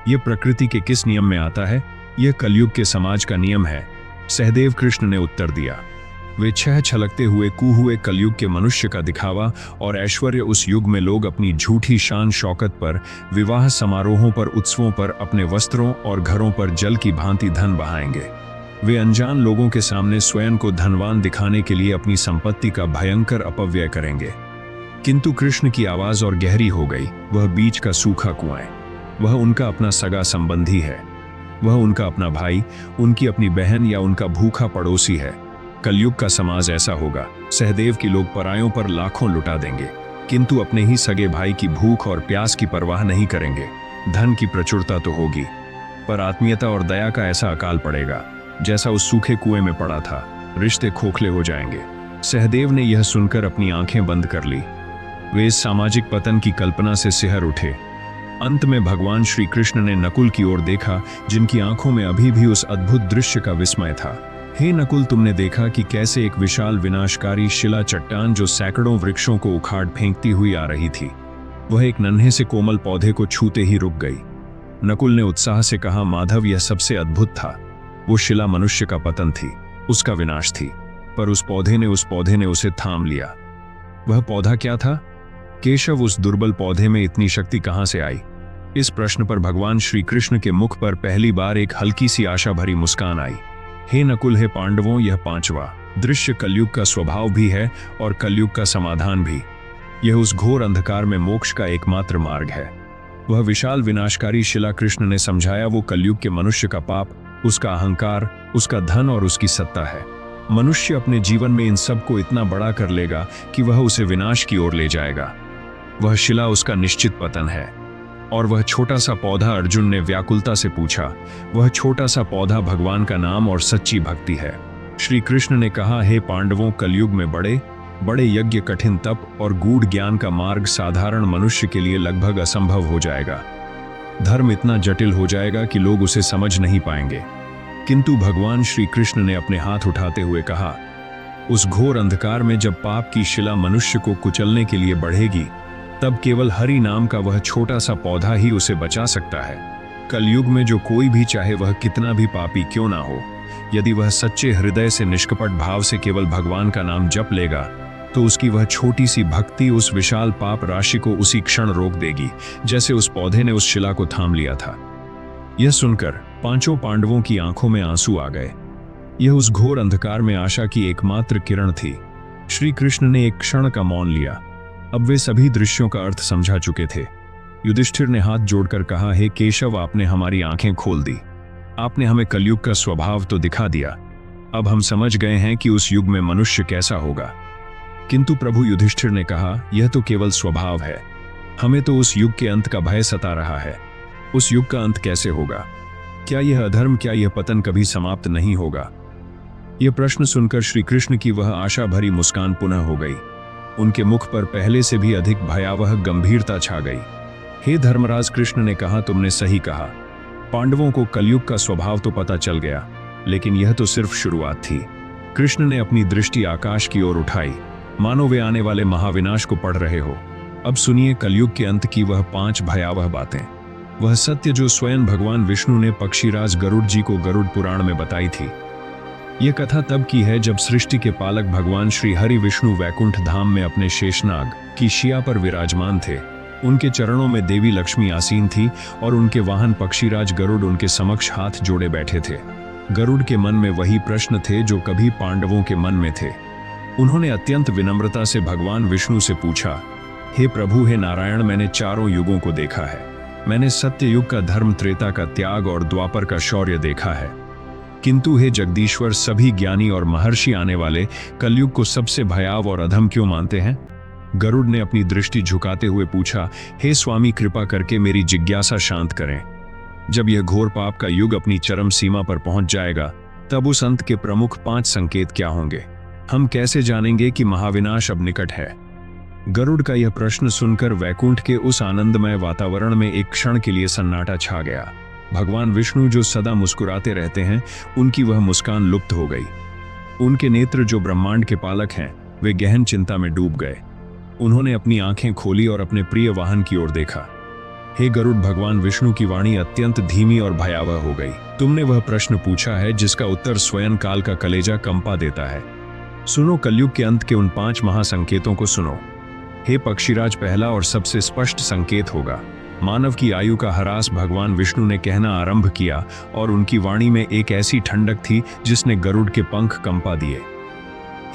[SPEAKER 1] यह प्रकृति के किस नियम में आता है? यह कलयुग के समाज का नियम है। सहदेव कृष्ण ने उत्तर दिया। वे 6 छलकते हुए कुहुए कलयुग के मनुष्य का दिखावा और ऐश्वर्य। उस युग में लोग अपनी झूठी शान शौकत पर, विवाह समारोहों पर, उत्सवों पर, अपने वस्त्रों और घरों पर जल की भांति धन बहाएंगे। वे अनजान लोगों के सामने स्वयं को धनवान दिखाने के लिए अपनी संपत्ति का भयंकर अपव्यय करेंगे। किंतु कृष्ण की आवाज और गहरी हो गई। वह बीच का सूखा कुआं है। वह उनका अपना सगा संबंधी है। वह उनका अपना भाई, उनकी अपनी बहन या उनका भूखा पड़ोसी है। कलयुग का समाज ऐसा होगा। सहदेव की लोग परायों पर लाखों लुटा देंगे, किंतु अपने ही सगे भाई की भूख और प्यास की परवाह नहीं करेंगे। धन की प्रचुरता तो होगी, पर आत्मीयता और दया का ऐसा अकाल पड़ेगा जैसा उस सूखे कुएं में पड़ा था। रिश्ते खोखले हो जाएंगे। सहदेव ने यह सुनकर अपनी आंखें बंद कर ली। वे इस सामाजिक पतन की कल्पना से सिहर उठे। अंत में भगवान श्री कृष्ण ने नकुल की ओर देखा, जिनकी आंखों में अभी भी उस अद्भुत दृश्य का विस्मय था। हे नकुल, तुमने देखा कि कैसे एक विशाल विनाशकारी शिला चट्टान जो सैकड़ों वृक्षों को उखाड़ फेंकती हुई आ रही थी, वह एक नन्हे से कोमल पौधे को छूते ही रुक गई। नकुल ने उत्साह से कहा, माधव, यह सबसे अद्भुत था। वो शिला मनुष्य का पतन थी, उसका विनाश थी, पर उस पौधे ने उसे थाम लिया। वह पौधा क्या था? केशव, उस दुर्बल पौधे में इतनी शक्ति कहां से आई? इस प्रश्न पर भगवान श्री कृष्ण के मुख पर पहली बार एक हल्की सी आशा भरी मुस्कान आई। हे नकुल, हे पांडवों, यह 5वां दृश्य कलयुग का स्वभाव भी है और कलयुग का समाधान भी। यह उस घोर अंधकार में मोक्ष का एकमात्र मार्ग है। वह विशाल विनाशकारी शिला कृष्ण ने समझाया, वो कलयुग के मनुष्य का पाप, उसका अहंकार, उसका धन और उसकी सत्ता है। मनुष्य अपने जीवन में इन सब को इतना बड़ा कर लेगा कि वह उसे विनाश की ओर ले जाएगा। वह शिला उसका निश्चित पतन है। और वह छोटा सा पौधा, अर्जुन ने व्याकुलता से पूछा, वह छोटा सा पौधा भगवान का नाम और सच्ची भक्ति है। श्री कृष्ण ने कहा, हे पांडवों, कलयुग में बड़े बड़े यज्ञ, कठिन तप और गूढ़ ज्ञान का मार्ग साधारण मनुष्य के लिए लगभग असंभव हो जाएगा। धर्म इतना जटिल हो जाएगा कि लोग उसे समझ नहीं पाएंगे। किंतु भगवान श्री कृष्ण ने अपने हाथ उठाते हुए कहा, उस घोर अंधकार में जब पाप की शिला मनुष्य को कुचलने के लिए बढ़ेगी, तब केवल हरि नाम का वह छोटा सा पौधा ही उसे बचा सकता है। कलयुग में जो कोई भी, चाहे वह कितना भी पापी क्यों ना हो, यदि वह सच्चे हृदय से निष्कपट भाव से केवल भगवान का नाम जप लेगा, तो उसकी वह छोटी सी भक्ति उस विशाल पाप राशि को उसी क्षण रोक देगी, जैसे उस पौधे ने उस शिला को थाम लिया था। यह सुनकर पांचों पांडवों की आंखों में आंसू आ गए। यह उस घोर अंधकार में आशा की एकमात्र किरण थी। श्री कृष्ण ने एक क्षण का मौन लिया। अब वे सभी दृश्यों का अर्थ समझा चुके थे। युधिष्ठिर ने हाथ जोड़कर कहा, हे केशव, आपने हमारी आंखें खोल दी। आपने हमें कलयुग का स्वभाव तो दिखा दिया। अब हम समझ गए हैं कि उस युग में मनुष्य कैसा होगा। किंतु प्रभु, युधिष्ठिर ने कहा, यह तो केवल स्वभाव है। हमें तो उस युग के अंत का भय सता रहा है। उस युग का अंत कैसे होगा? क्या यह अधर्म, क्या यह पतन कभी समाप्त नहीं होगा? यह प्रश्न सुनकर श्री कृष्ण की वह आशा भरी मुस्कान पुनः हो गई। उनके मुख पर पहले से भी अधिक भयावह गंभीरता छा गई। हे धर्मराज, कृष्ण ने कहा, तुमने सही कहा। पांडवों को कलयुग का स्वभाव तो पता चल गया, लेकिन यह तो सिर्फ शुरुआत थी। कृष्ण ने अपनी दृष्टि आकाश की ओर उठाई, मानो वे आने वाले महाविनाश को पढ़ रहे हो। अब सुनिए कलयुग के अंत की वह 5 भयावह बातें, वह सत्य जो स्वयं भगवान विष्णु ने पक्षीराज गरुड़ जी को गरुड़ पुराण में बताई थी। यह कथा तब की है जब सृष्टि के पालक भगवान श्री हरि विष्णु वैकुंठ धाम में अपने शेषनाग की शिया पर विराजमान थे। उनके चरणों में देवी लक्ष्मी आसीन थी और उनके वाहन पक्षीराज गरुड़ उनके समक्ष हाथ जोड़े बैठे थे। गरुड़ के मन में वही प्रश्न थे जो कभी पांडवों के मन में थे। उन्होंने अत्यंत विनम्रता से भगवान विष्णु से पूछा, हे प्रभु, हे नारायण, मैंने चारों युगों को देखा है। मैंने सत्य युग का धर्म, त्रेता का त्याग और द्वापर का शौर्य देखा है। किंतु हे जगदीश्वर, सभी ज्ञानी और महर्षि आने वाले कलयुग को सबसे भयावह और अधम क्यों मानते हैं? गरुड़ ने अपनी दृष्टि झुकाते हुए पूछा, हे स्वामी, कृपा करके मेरी जिज्ञासा शांत करें। जब यह घोर पाप का युग अपनी चरम सीमा पर पहुंच जाएगा, तब उस अंत के प्रमुख 5 संकेत क्या होंगे? हम कैसे जानेंगे कि महाविनाश अब निकट है? गरुड़ का यह प्रश्न सुनकर वैकुंठ के उस आनंदमय वातावरण में एक क्षण के लिए सन्नाटा छा गया। भगवान विष्णु जो सदा मुस्कुराते रहते हैं, उनकी वह मुस्कान लुप्त हो गई। उनके नेत्र जो ब्रह्मांड के पालक हैं, वे गहन चिंता में डूब गए। उन्होंने अपनी आंखें खोली और अपने प्रिय वाहन की ओर देखा। हे गरुड़, भगवान विष्णु की वाणी अत्यंत धीमी और भयावह हो गई। तुमने वह प्रश्न पूछा है जिसका उत्तर स्वयं काल का कलेजा कंपा देता है। सुनो, कलयुग के अंत के उन 5 महासंकेतों को सुनो। हे पक्षीराज, पहला और सबसे स्पष्ट संकेत होगा, मानव की आयु का ह्रास। भगवान विष्णु ने कहना आरंभ किया और उनकी वाणी में एक ऐसी ठंडक थी जिसने गरुड़ के पंख कंपा दिए।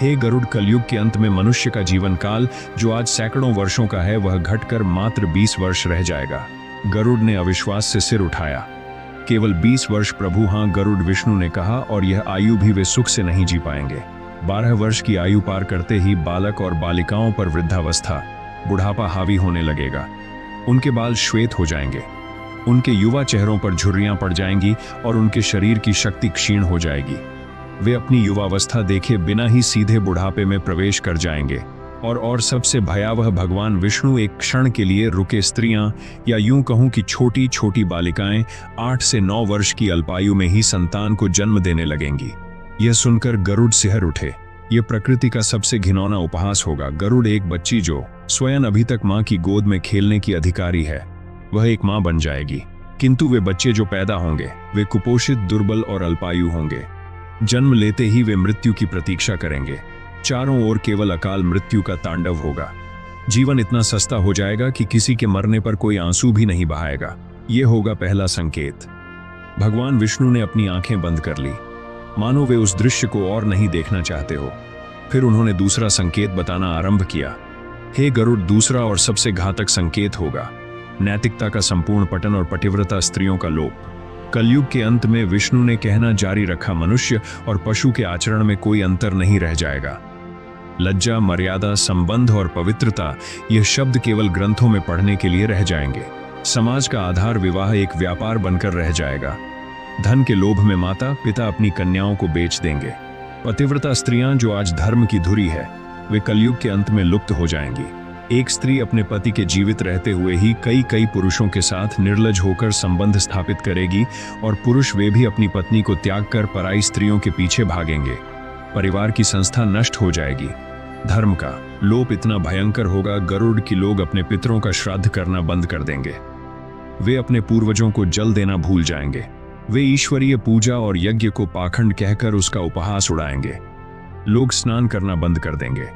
[SPEAKER 1] हे गरुड़, कलयुग के अंत में मनुष्य का जीवन काल, जो आज सैकड़ों वर्षों का है, वह घटकर मात्र 20 वर्ष रह जाएगा। गरुड़ ने अविश्वास से सिर उठाया। केवल 20 वर्ष प्रभु? हाँ, गरुड़ विष्णु ने कहा, और यह आयु भी वे सुख से नहीं जी पाएंगे। 12 वर्ष की आयु पार करते ही बालक और बालिकाओं पर वृद्धावस्था, बुढ़ापा हावी होने लगेगा। उनके बाल श्वेत हो जाएंगे, उनके युवा चेहरों पर झुर्रियां पड़ जाएंगी और उनके शरीर की शक्ति क्षीण हो जाएगी। वे अपनी युवावस्था देखे बिना ही सीधे बुढ़ापे में प्रवेश कर जाएंगे। और सबसे भयावह, भगवान विष्णु एक क्षण के लिए रुके। स्त्रियां, या यूं कहूं कि छोटी छोटी बालिकाएं 8 से 9 वर्ष की अल्पायु में ही संतान को जन्म देने लगेंगी। यह सुनकर गरुड़ सिहर उठे। यह प्रकृति का सबसे घिनौना उपहास होगा। गरुड़, एक बच्ची जो स्वयं अभी तक मां की गोद में खेलने की अधिकारी है, वह एक मां बन जाएगी। किंतु वे बच्चे जो पैदा होंगे, वे कुपोषित, दुर्बल और अल्पायु होंगे। जन्म लेते ही वे मृत्यु की प्रतीक्षा करेंगे। चारों ओर केवल अकाल मृत्यु का तांडव होगा। जीवन इतना सस्ता हो जाएगा कि किसी के मरने पर कोई आंसू भी नहीं बहाएगा। यह होगा पहला संकेत। भगवान विष्णु ने अपनी आंखें बंद कर ली, मानो वे उस दृश्य को और नहीं देखना चाहते हो। फिर उन्होंने दूसरा संकेत बताना आरंभ किया। हे गरुड़, दूसरा और सबसे घातक संकेत होगा नैतिकता का संपूर्ण पतन और पतिव्रता स्त्रियों का लोप। कलयुग के अंत में विष्णु ने कहना जारी रखा, मनुष्य और पशु के आचरण में कोई अंतर नहीं रह जाएगा। लज्जा, मर्यादा, संबंध और पवित्रता, यह शब्द केवल ग्रंथों में पढ़ने के लिए रह जाएंगे। समाज का आधार विवाह एक व्यापार बनकर रह जाएगा। धन के लोभ में माता पिता अपनी कन्याओं को बेच देंगे। पतिव्रता स्त्रियां, जो आज धर्म की धुरी है, वे कलयुग के अंत में लुप्त हो जाएंगी। एक स्त्री अपने पति के जीवित रहते हुए ही कई पुरुषों के साथ निर्लज होकर संबंध स्थापित करेगी, और पुरुष वे भी अपनी पत्नी को त्याग कर पराई स्त्रियों के पीछे भागेंगे। परिवार की संस्था नष्ट हो जाएगी। धर्म का लोप इतना भयंकर होगा, गरुड़ की लोग अपने पितरों का श्राद्ध करना बंद कर देंगे। वे अपने पूर्वजों को जल देना भूल जाएंगे। वे ईश्वरीय पूजा और यज्ञ को पाखंड कहकर उसका उपहास उड़ाएंगे। लोग स्नान करना बंद कर देंगे।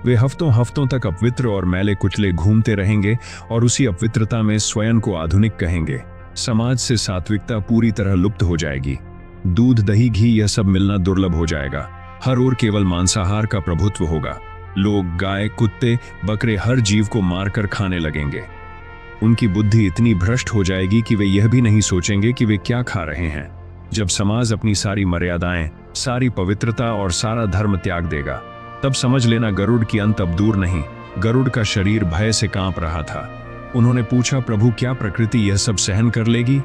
[SPEAKER 1] वे हफ्तों हफ्तों तक अपवित्र और मैले कुचले घूमते रहेंगे और उसी अपवित्रता में स्वयं को आधुनिक कहेंगे। समाज से सात्विकता पूरी तरह लुप्त हो जाएगी। दूध, दही, घी यह सब मिलना दुर्लभ हो जाएगा। हर ओर केवल मांसाहार का प्रभुत्व होगा। लोग गाय, कुत्ते, बकरे, हर जीव को मारकर खाने लगेंगे। उनकी बुद्धि इतनी भ्रष्ट हो जाएगी कि वे यह भी नहीं सोचेंगे कि वे क्या खा रहे हैं। जब समाज अपनी सारी मर्यादाएं, सारी पवित्रता और सारा धर्म त्याग देगा, तब समझ लेना गरुड़ की अंत अब दूर नहीं। गरुड़ का शरीर भय से कांप रहा था। उन्होंने पूछा, प्रभु क्या प्रकृति यह सब सहन कर लेगी?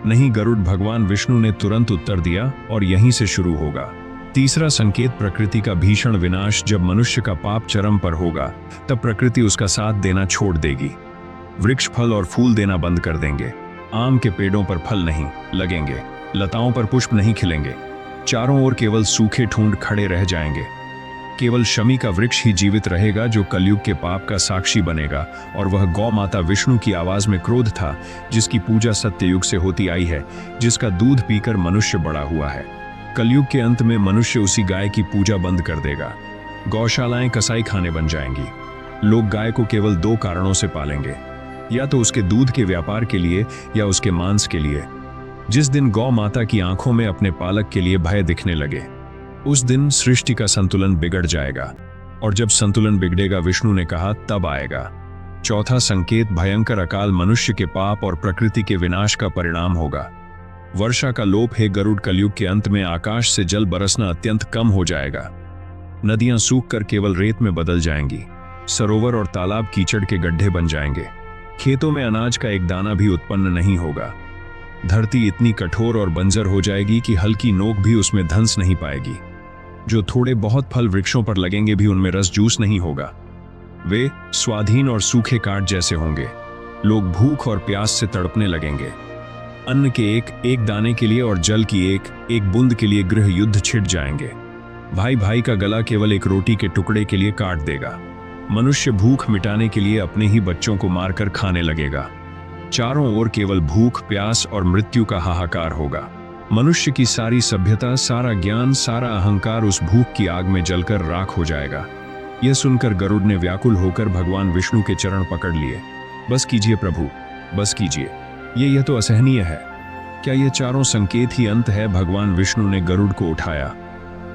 [SPEAKER 1] नहीं, गरुड़ भगवान विष्णु ने तुरंत उत्तर दिया, और यहीं से शुरू होगा तीसरा संकेत, प्रकृति का भीषण विनाश। जब मनुष्य का पाप चरम पर होगा, तब प्रकृति उसका साथ देना छोड़ देगी। वृक्ष फल और फूल देना बंद कर देंगे। आम के पेड़ों पर फल नहीं लगेंगे, लताओं पर पुष्प नहीं खिलेंगे। चारों ओर केवल सूखे ठूंठ खड़े रह जाएंगे। केवल शमी का वृक्ष ही जीवित रहेगा, जो कलयुग के पाप का साक्षी बनेगा, और वह गौ माता विष्णु की आवाज में क्रोध था, जिसकी पूजा सत्य युग से होती आई है, जिसका दूध पीकर मनुष्य बड़ा हुआ है। कलयुग के अंत में मनुष्य उसी गाय की पूजा बंद कर देगा। गौशालाएं कसाई खाने बन जाएंगी। लोग गाय को केवल दो कारणों से पालेंगे, या तो उसके दूध के व्यापार के लिए या उसके मांस के लिए। जिस दिन गौ माता की आंखों में अपने पालक के लिए भय दिखने लगे, उस दिन सृष्टि का संतुलन बिगड़ जाएगा, और जब संतुलन बिगड़ेगा, विष्णु ने कहा, तब आएगा चौथा संकेत, भयंकर अकाल। मनुष्य के पाप और प्रकृति के विनाश का परिणाम होगा। वर्षा का लोप है गरुड़। कलयुग के अंत में आकाश से जल बरसना अत्यंत कम हो जाएगा। नदियां सूख कर केवल रेत में बदल जाएंगी। सरोवर और तालाब कीचड़ के गड्ढे बन जाएंगे। खेतों में अनाज का एक दाना भी उत्पन्न नहीं होगा। धरती इतनी कठोर और बंजर हो जाएगी कि हल्की नोक भी उसमें धंस नहीं पाएगी। जो थोड़े बहुत फल वृक्षों पर लगेंगे भी उनमें रस जूस नहीं होगा। वे स्वाधीन और सूखे काट जैसे होंगे। लोग भूख और प्यास से तड़पने लगेंगे। अन्न के एक एक दाने के लिए और जल की एक एक बूंद के लिए गृह युद्ध छिड़ जाएंगे। भाई भाई का गला केवल एक रोटी के टुकड़े के लिए काट देगा। मनुष्य भूख मिटाने के लिए अपने ही बच्चों को मारकर खाने लगेगा। चारों ओर केवल भूख, प्यास और मृत्यु का हाहाकार होगा। मनुष्य की सारी सभ्यता, सारा ज्ञान, सारा अहंकार उस भूख की आग में जलकर राख हो जाएगा। यह सुनकर गरुड़ ने व्याकुल होकर भगवान विष्णु के चरण पकड़ लिए। बस कीजिए प्रभु, बस कीजिए, यह तो असहनीय है। क्या ये चारों संकेत ही अंत है? भगवान विष्णु ने गरुड़ को उठाया।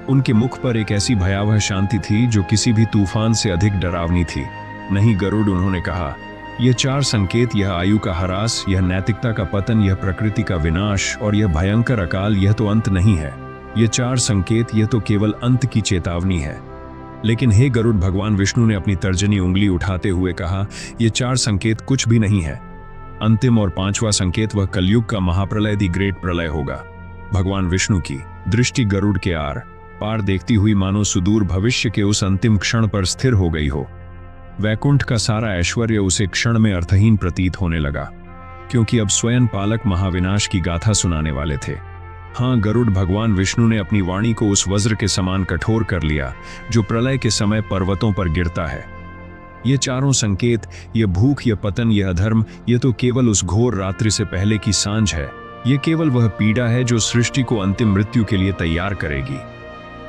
[SPEAKER 1] उनके मुख पर एक ऐसी भयावह शांति थी जो किसी भी तूफान से अधिक डरावनी थी। नहीं गरुड़, उन्होंने कहा, यह चार संकेत, यह आयु का ह्रास, यह नैतिकता का पतन, यह प्रकृति का विनाश और यह भयंकर अकाल, यह तो अंत नहीं है। ये चार संकेत, यह तो केवल अंत की चेतावनी है। लेकिन हे गरुड़, भगवान विष्णु ने अपनी तर्जनी उंगली उठाते हुए कहा, ये चार संकेत कुछ भी नहीं है। अंतिम और पांचवा संकेत वह कलयुग का महाप्रलय, दी ग्रेट प्रलय होगा। भगवान विष्णु की दृष्टि गरुड़ के आर पार देखती हुई मानो सुदूर भविष्य के उस अंतिम क्षण पर स्थिर हो गई हो। वैकुंठ का सारा ऐश्वर्य उसे क्षण में अर्थहीन प्रतीत होने लगा, क्योंकि अब स्वयं पालक महाविनाश की गाथा सुनाने वाले थे। हाँ, गरुड़ भगवान विष्णु ने अपनी वाणी को उस वज्र के समान कठोर कर लिया जो प्रलय के समय पर्वतों पर गिरता है। ये चारों संकेत, ये भूख, ये पतन, ये अधर्म, ये तो केवल उस घोर रात्रि से पहले की सांझ है। ये केवल वह पीड़ा है जो सृष्टि को अंतिम मृत्यु के लिए तैयार करेगी।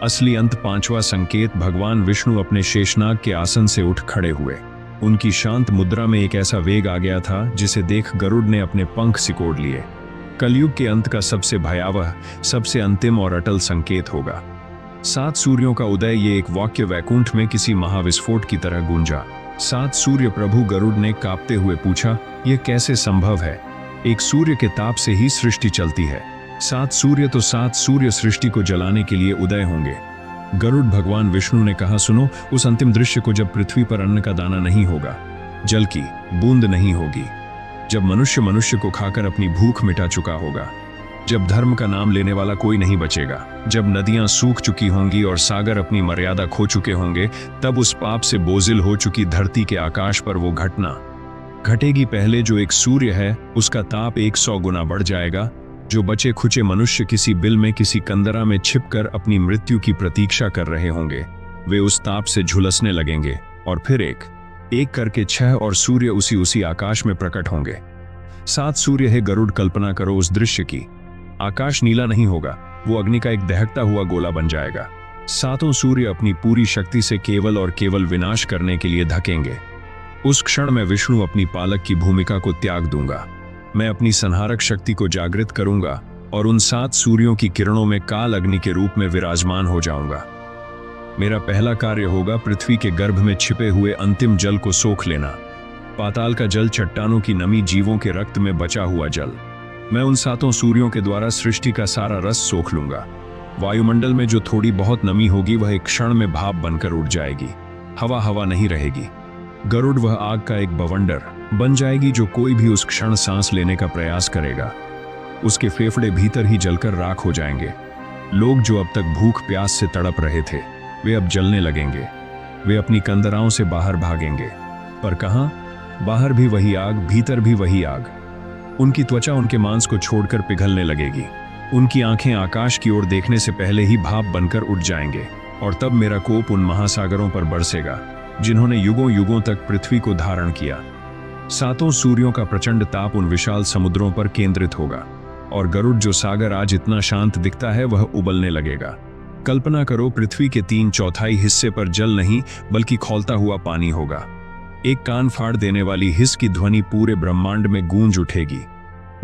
[SPEAKER 1] असली अंत पांचवा संकेत, भगवान विष्णु अपने शेषनाग के आसन से उठ खड़े हुए। उनकी शांत मुद्रा में एक ऐसा वेग आ गया था जिसे देख गरुड़ ने अपने पंख सिकोड़ लिए। कलयुग के अंत का सबसे भयावह, सबसे अंतिम और अटल संकेत होगा। 7 सूर्यों का उदय, ये एक वाक्य वैकुंठ में किसी महाविस्फोट की तरह गूंजा। 7 सूर्य प्रभु, गरुड़ ने कांपते हुए पूछा, यह कैसे संभव है? एक सूर्य के ताप से ही सृष्टि चलती है। 7 सूर्य तो 7 सूर्य सृष्टि को जलाने के लिए उदय होंगे। गरुड़ भगवान विष्णु ने कहा, सुनो, उस अंतिम दृश्य को जब पृथ्वी पर अन्न का दाना नहीं होगा, जल की बूंद नहीं होगी, जब मनुष्य मनुष्य को खाकर अपनी भूख मिटा चुका होगा, जब धर्म का नाम लेने वाला कोई नहीं बचेगा, जब नदियां सूख चुकी होंगी और सागर अपनी मर्यादा खो चुके होंगे, तब उस पाप से बोझिल हो चुकी धरती के आकाश पर वो घटना घटेगी। पहले जो एक सूर्य है, उसका ताप 100 गुना बढ़ जाएगा। जो बचे खुचे मनुष्य किसी बिल में किसी कंदरा में छिपकर अपनी मृत्यु की प्रतीक्षा कर रहे होंगे, वे उस ताप से झुलसने लगेंगे और फिर एक एक करके 6 और सूर्य उसी आकाश में प्रकट होंगे। 7 सूर्य है गरुड़, कल्पना करो उस दृश्य की। आकाश नीला नहीं होगा, वो अग्नि का एक दहकता हुआ गोला बन जाएगा। 7 सूर्य अपनी पूरी शक्ति से केवल और केवल विनाश करने के लिए धकेंगे। उस क्षण में विष्णु अपनी पालक की भूमिका को त्याग दूंगा। मैं अपनी संहारक शक्ति को जागृत करूंगा और उन 7 सूर्यों की किरणों में काल अग्नि के रूप में विराजमान हो जाऊंगा। मेरा पहला कार्य होगा पृथ्वी के गर्भ में छिपे हुए अंतिम जल को सोख लेना। पाताल का जल, चट्टानों की नमी, जीवों के रक्त में बचा हुआ जल। मैं उन 7 सूर्यों के द्वारा सृष्टि का सारा रस सोख लूंगा। वायुमंडल में जो थोड़ी बहुत नमी होगी वह एक क्षण में भाप बनकर उड़ जाएगी। हवा नहीं रहेगी। गरुड़ वह आग का एक बवंडर बन जाएगी जो कोई भी उस क्षण सांस लेने का प्रयास करेगा, उसके फेफड़े भीतर ही जलकर राख हो जाएंगे। लोग जो अब तक भूख प्यास से तड़प रहे थे, वे अब जलने लगेंगे। वे अपनी कंदराओं से बाहर भागेंगे, पर कहां? बाहर भी वही आग, भीतर भी वही आग। उनकी त्वचा उनके मांस को छोड़कर पिघलने लगेगी। उनकी आंखें आकाश की ओर देखने से पहले ही भाप बनकर उठ जाएंगे। और तब मेरा कोप उन महासागरों पर बरसेगा जिन्होंने युगों युगों तक पृथ्वी को धारण किया। 7 सूर्यों का प्रचंड ताप उन विशाल समुद्रों पर केंद्रित होगा और गरुड़, जो सागर आज इतना शांत दिखता है, वह उबलने लगेगा। कल्पना करो पृथ्वी के 3/4 हिस्से पर जल नहीं बल्कि खौलता हुआ पानी होगा। एक कान फाड़ देने वाली हिस की ध्वनि पूरे ब्रह्मांड में गूंज उठेगी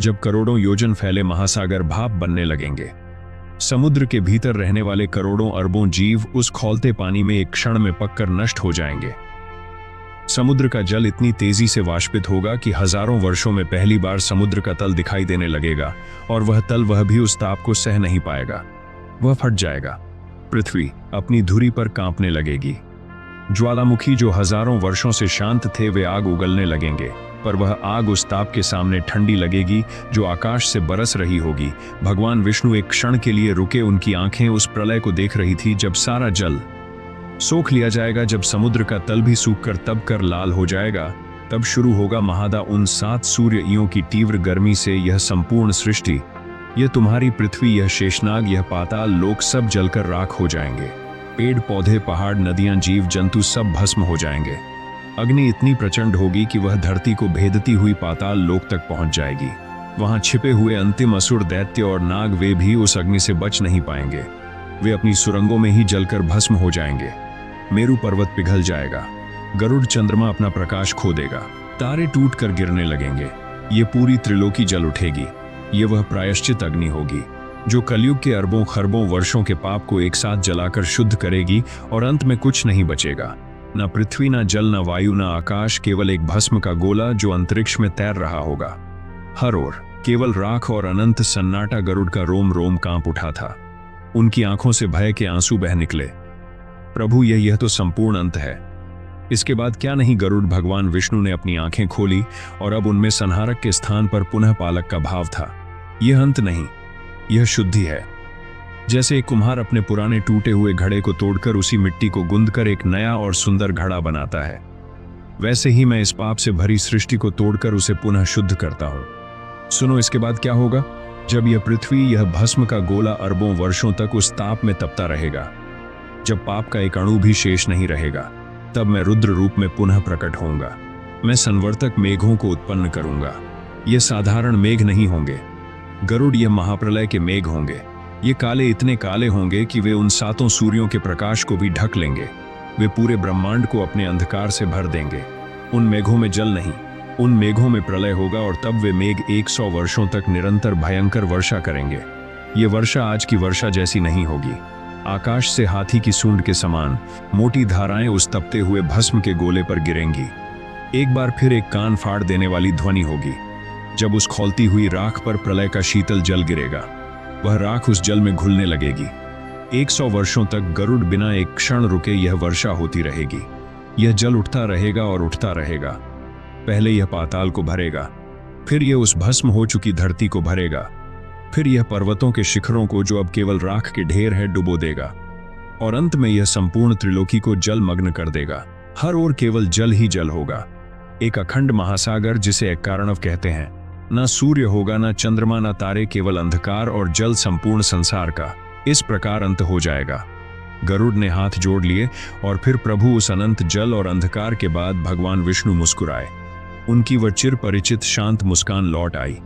[SPEAKER 1] जब करोड़ों योजन फैले महासागर भाप बनने लगेंगे। समुद्र के भीतर रहने वाले करोड़ों अरबों जीव उस खौलते पानी में एक क्षण में पककर नष्ट हो जाएंगे। समुद्र का जल इतनी तेजी से वाष्पित होगा कि हजारों वर्षों में पहली बार समुद्र का तल दिखाई देने लगेगा और वह तल, वह भी उस ताप को सह नहीं पाएगा। वह फट जाएगा। पृथ्वी अपनी धुरी पर कांपने लगेगी। ज्वालामुखी जो हजारों वर्षों से शांत थे, वे आग उगलने लगेंगे, पर वह आग उस ताप के सामने ठंडी लगेगी जो आकाश से बरस रही होगी। भगवान विष्णु एक क्षण के लिए रुके। उनकी आंखें उस प्रलय को देख रही थी जब सारा जल सोख लिया जाएगा, जब समुद्र का तल भी सूखकर तब कर लाल हो जाएगा। तब शुरू होगा महादा। उन 7 सूर्यों की तीव्र गर्मी से यह संपूर्ण सृष्टि, यह तुम्हारी पृथ्वी, यह शेषनाग, यह पाताल लोक सब जलकर राख हो जाएंगे। पेड़ पौधे, पहाड़, नदियां, जीव जंतु सब भस्म हो जाएंगे। अग्नि इतनी प्रचंड होगी कि वह धरती को भेदती हुई पाताल लोक तक पहुंच जाएगी। वहां छिपे हुए अंतिम असुर, दैत्य और नाग, वे भी उस अग्नि से बच नहीं पाएंगे। वे अपनी सुरंगों में ही जलकर भस्म हो जाएंगे। मेरू पर्वत पिघल जाएगा। गरुड़ चंद्रमा अपना प्रकाश खो देगा। तारे टूट कर गिरने लगेंगे। ये पूरी त्रिलोकी जल उठेगी। ये वह प्रायश्चित अग्नि होगी जो कलयुग के अरबों खरबों वर्षों के पाप को एक साथ जलाकर शुद्ध करेगी और अंत में कुछ नहीं बचेगा, न पृथ्वी, न जल, न वायु, न आकाश, केवल एक भस्म का गोला जो अंतरिक्ष में तैर रहा होगा। हर ओर केवल राख और अनंत सन्नाटा। गरुड़ का रोम रोम कांप उठा था। उनकी आंखों से भय के आंसू बह निकले। प्रभु, यह तो संपूर्ण अंत है। इसके बाद क्या नहीं? गरुड़ भगवान विष्णु ने अपनी आंखें खोली और अब उनमें संहारक के स्थान पर पुनः पालक का भाव था। यह अंत नहीं, यह शुद्धि है। जैसे एक कुम्हार अपने पुराने टूटे हुए घड़े को तोड़कर उसी मिट्टी को गूंदकर एक नया और सुंदर घड़ा बनाता है, वैसे ही मैं इस पाप से भरी सृष्टि को तोड़कर उसे पुनः शुद्ध करता हूं। सुनो, इसके बाद क्या होगा? जब यह पृथ्वी, यह भस्म का गोला अरबों वर्षों तक उस ताप में तपता रहेगा, जब पाप का एक अणु भी शेष नहीं रहेगा, तब मैं रुद्र रूप में पुनः प्रकट होऊंगा। मैं संवर्तक मेघों को उत्पन्न करूंगा। ये साधारण मेघ नहीं होंगे गरुड़, ये महाप्रलय के मेघ होंगे। ये काले, इतने काले होंगे कि वे उन 7 सूर्यों के प्रकाश को भी ढक लेंगे। वे पूरे ब्रह्मांड को अपने अंधकार से भर देंगे। उन मेघों में जल नहीं, उन मेघों में प्रलय होगा और तब वे मेघ 100 वर्षों तक निरंतर भयंकर वर्षा करेंगे। ये वर्षा आज की वर्षा जैसी नहीं होगी। आकाश से हाथी की सूंड के समान मोटी धाराएं उस तपते हुए भस्म के गोले पर गिरेंगी। एक बार फिर एक कान फाड़ देने वाली ध्वनि होगी जब उस खौलती हुई राख पर प्रलय का शीतल जल गिरेगा। वह राख उस जल में घुलने लगेगी। 100 वर्षों तक गरुड़ बिना एक क्षण रुके यह वर्षा होती रहेगी। यह जल उठता रहेगा और उठता रहेगा। पहले यह पाताल को भरेगा, फिर यह उस भस्म हो चुकी धरती को भरेगा, फिर यह पर्वतों के शिखरों को, जो अब केवल राख के ढेर है, डुबो देगा और अंत में यह संपूर्ण त्रिलोकी को जलमग्न कर देगा। हर ओर केवल जल ही जल होगा। एक अखंड महासागर जिसे एक कारणव कहते हैं। ना सूर्य होगा, ना चंद्रमा, ना तारे, केवल अंधकार और जल संपूर्ण संसार का। इस प्रकार अंत हो जाएगा। गरुड़ ने हाथ जोड़ लिए और फिर प्रभु उस अनंत जल और अंधकार के बाद भगवान विष्णु मुस्कुराए। उनकी वह चिर परिचित शांत मुस्कान लौट आई।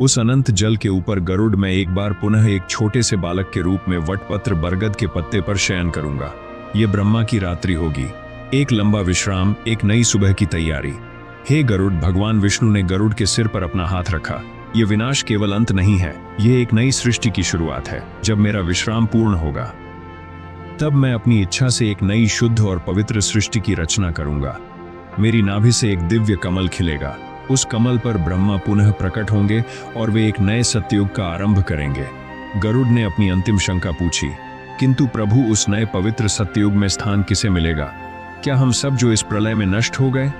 [SPEAKER 1] उस अनंत जल के ऊपर गरुड़ में एक बार पुनः एक छोटे से बालक के रूप में वटपत्र बरगद के पत्ते पर शयन करूंगा। ये ब्रह्मा की रात्रि होगी, एक लंबा विश्राम, एक नई सुबह की तैयारी। हे गरुड़, भगवान विष्णु ने गरुड़ के सिर पर अपना हाथ रखा। ये विनाश केवल अंत नहीं है, ये एक नई सृष्टि की शुरुआत है। जब मेरा विश्राम पूर्ण होगा, तब मैं अपनी इच्छा से एक नई शुद्ध और पवित्र सृष्टि की रचना करूंगा। मेरी नाभि से एक दिव्य कमल खिलेगा। उस कमल पर ब्रह्मा पुनः प्रकट होंगे और वे एक नए सतयुग का आरंभ करेंगे। गरुड़ ने अपनी अंतिम शंका पूछी, किंतु प्रभु, उस नए पवित्र सतयुग में स्थान किसे मिलेगा? क्या हम सब जो इस प्रलय में नष्ट हो गए?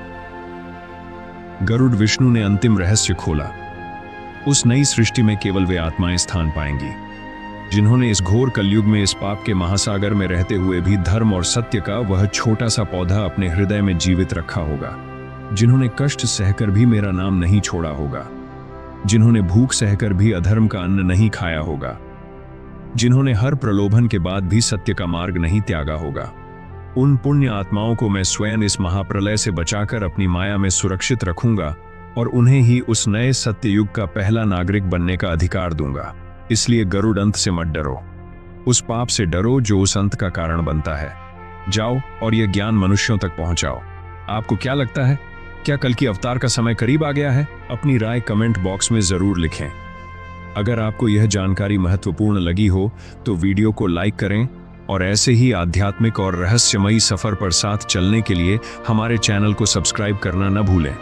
[SPEAKER 1] गरुड़ विष्णु ने अंतिम रहस्य खोला। उस नई सृष्टि में केवल वे आत्माएं स्थान पाएंगी जिन्होंने इस घोर कलयुग में, इस पाप के महासागर में रहते हुए भी धर्म और सत्य का वह छोटा सा पौधा अपने हृदय में जीवित रखा होगा, जिन्होंने कष्ट सहकर भी मेरा नाम नहीं छोड़ा होगा, जिन्होंने भूख सहकर भी अधर्म का अन्न नहीं खाया होगा, जिन्होंने हर प्रलोभन के बाद भी सत्य का मार्ग नहीं त्यागा होगा। उन पुण्य आत्माओं को मैं स्वयं इस महाप्रलय से बचाकर अपनी माया में सुरक्षित रखूंगा और उन्हें ही उस नए सत्य युग का पहला नागरिक बनने का अधिकार दूंगा। इसलिए गरुड़, अंत से मत डरो, उस पाप से डरो जो उस अंत का कारण बनता है। जाओ और यह ज्ञान मनुष्यों तक पहुंचाओ। आपको क्या लगता है, क्या कल की अवतार का समय करीब आ गया है? अपनी राय कमेंट बॉक्स में जरूर लिखें। अगर आपको यह जानकारी महत्वपूर्ण लगी हो तो वीडियो को लाइक करें और ऐसे ही आध्यात्मिक और रहस्यमयी सफर पर साथ चलने के लिए हमारे चैनल को सब्सक्राइब करना न भूलें।